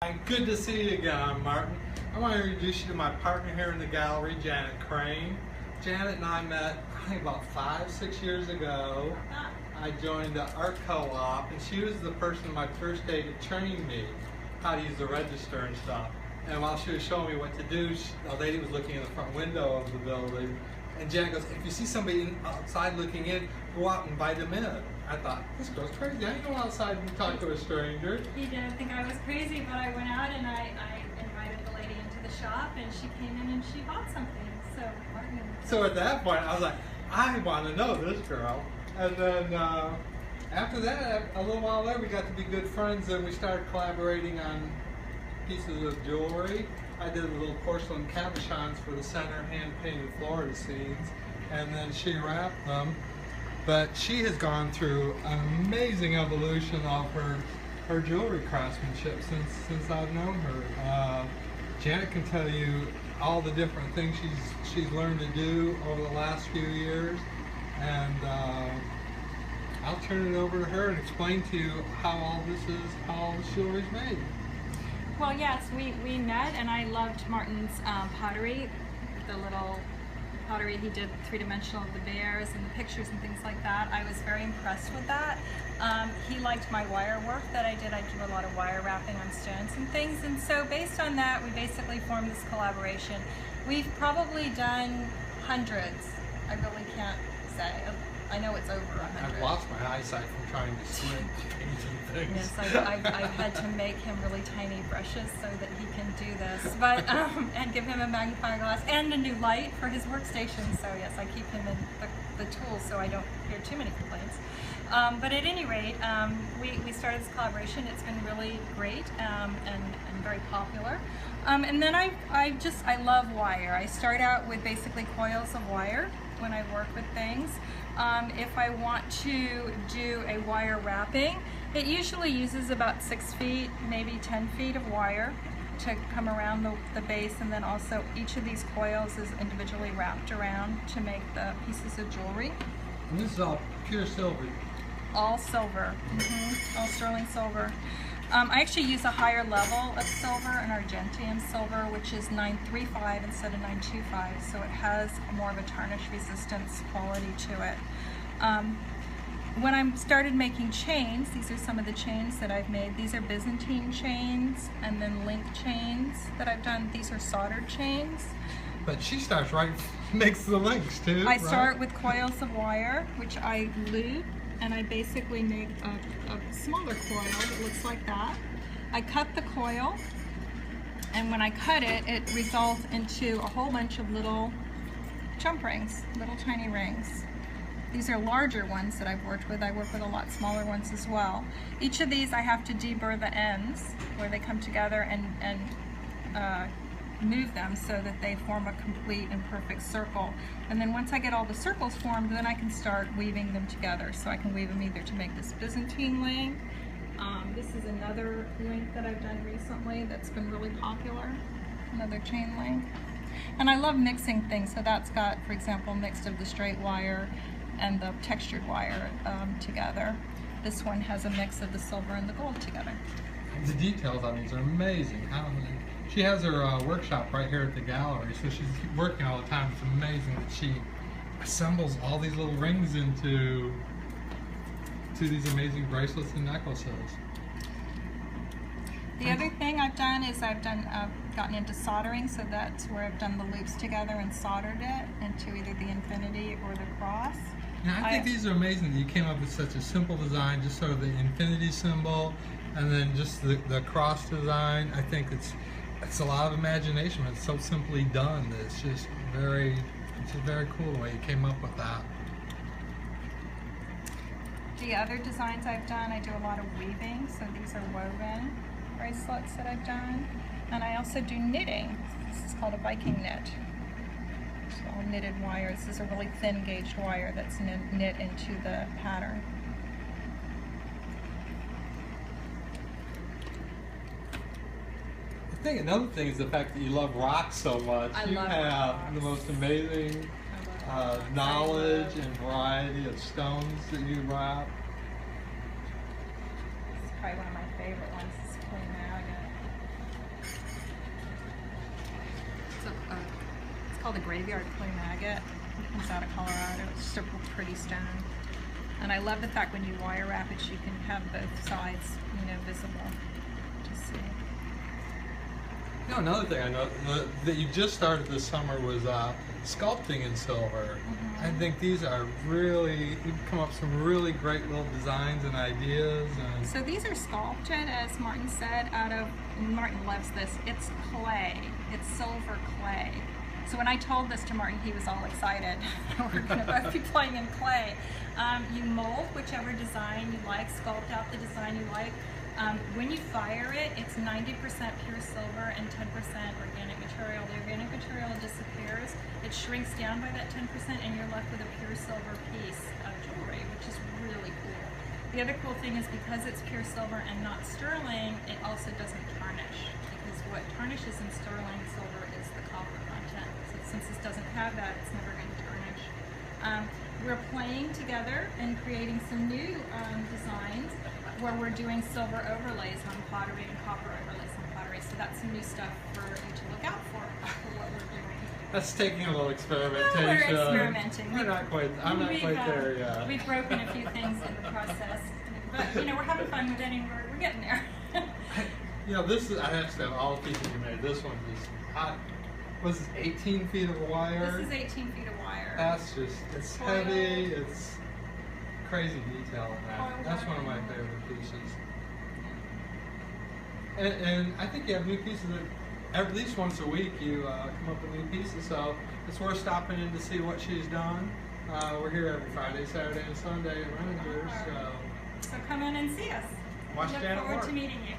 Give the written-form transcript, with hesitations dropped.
Hi, good to see you again. I'm Martin. I want to introduce you to my partner here in the gallery, Janet Crane. Janet and I met, I think, about 5-6 years ago. I joined the art co-op, and she was the person my first day to train me how to use the register and stuff. And while she was showing me what to do, a lady was looking in the front window of the building, and Janet goes, "If you see somebody outside looking in, go out and invite them in." I thought, this girl's crazy. I ain't go outside and talk to a stranger. He didn't think I was crazy, but I went out and I invited the lady into the shop, and she came in and she bought something. So at that point, I was like, I want to know this girl. And then after that, a little while later, we got to be good friends, and we started collaborating on pieces of jewelry. I did little porcelain cabochons for the center, hand-painted Florida scenes, and then she wrapped them. But she has gone through an amazing evolution of her jewelry craftsmanship since I've known her. Janet can tell you all the different things she's learned to do over the last few years, and I'll turn it over to her and explain to you how all this jewelry is made. Well, yes, we met, and I loved Martin's pottery, the little pottery he did, three-dimensional of the bears and the pictures and things like that. I was very impressed with that. He liked my wire work that I did. I do a lot of wire wrapping on stones and things, and so based on that, we basically formed this collaboration. We've probably done hundreds. I really can't say. I know it's over 100. I've lost my eyesight from trying to squint things. Yes, I've had to make him really tiny brushes so that he can do this, but and give him a magnifying glass and a new light for his workstation. So yes, I keep him in the tools so I don't hear too many complaints. But at any rate, we started this collaboration. It's been really great and very popular. And then I love wire. I start out with basically coils of wire when I work with things. If I want to do a wire wrapping, it usually uses about 6 feet, maybe 10 feet of wire to come around the base, and then also each of these coils is individually wrapped around to make the pieces of jewelry. And this is all pure silver. All silver, all sterling silver. I actually use a higher level of silver, an Argentium silver, which is 935 instead of 925, so it has more of a tarnish resistance quality to it. When I started making chains, these are some of the chains that I've made. These are Byzantine chains, and then link chains that I've done. These are soldered chains. But she starts makes the links too. I start with coils of wire, which I loop, and I basically make a smaller coil that looks like that. I cut the coil, and when I cut it, it results into a whole bunch of little jump rings, little tiny rings. These are larger ones that I've worked with. I work with a lot smaller ones as well. Each of these I have to deburr the ends where they come together and move them so that they form a complete and perfect circle. And then once I get all the circles formed, then I can start weaving them together. So I can weave them either to make this Byzantine link. This is another link that I've done recently that's been really popular, another chain link. And I love mixing things, so that's got, for example, mixed of the straight wire and the textured wire together. This one has a mix of the silver and the gold together. The details on these are amazing. She has her workshop right here at the gallery, so she's working all the time. It's amazing that she assembles all these little rings into these amazing bracelets and necklaces. The other thing I've done is I've gotten into soldering, so that's where I've done the loops together and soldered it into either the infinity or the cross. Now, I think these are amazing that you came up with such a simple design, just sort of the infinity symbol, and then just the cross design. I think it's a lot of imagination. It's so simply done that it's just very cool the way you came up with that. The other designs I've done, I do a lot of weaving, so these are woven bracelets that I've done. And I also do knitting. This is called a Viking knit. It's all knitted wire. This is a really thin gauged wire that's knit into the pattern. I think another thing is the fact that you love rocks so much. You have the most amazing knowledge and variety of stones that you wrap. It's probably one of my favorite ones, is Queen Agate. called a graveyard clay maggot. It comes out of Colorado. It's just a pretty stone. And I love the fact when you wire wrap it, you can have both sides, you know, visible. Just see. You know, another thing I know that you just started this summer was sculpting in silver. I think these are really, you've come up with some really great little designs and ideas. And So these are sculpted, as Martin said, out of, Martin loves this, it's clay. It's silver clay. So when I told this to Martin, he was all excited. We're going to both be playing in clay. You mold whichever design you like, sculpt out the design you like. When you fire it, it's 90% pure silver and 10% organic material. The organic material disappears, it shrinks down by that 10%, and you're left with a pure silver piece of jewelry, which is really cool. The other cool thing is because it's pure silver and not sterling, it also doesn't tarnish. Because what tarnishes in sterling silver is the copper content. So since this doesn't have that, it's never going to tarnish. We're playing together and creating some new designs where we're doing silver overlays on pottery and copper overlays on pottery. So that's some new stuff for you to look out for what we're doing. that's taking a little experimentation. We're experimenting. I'm not quite there yet. We've broken a few things in the process. But, you know, we're having fun with it and we're getting there. You know, this is, I have to have all the pieces you made. This one is hot. Was this 18 feet of wire? This is 18 feet of wire. That's just, it's Foil. heavy, it's crazy detail in that. Foil That's one of my wiring. favorite pieces. And I think you have new pieces that at least once a week you come up with new pieces, so it's worth stopping in to see what she's done. We're here every Friday, Saturday, and Sunday at Renninger's, so So come in and see us. watch Look Janet forward work. to meeting you.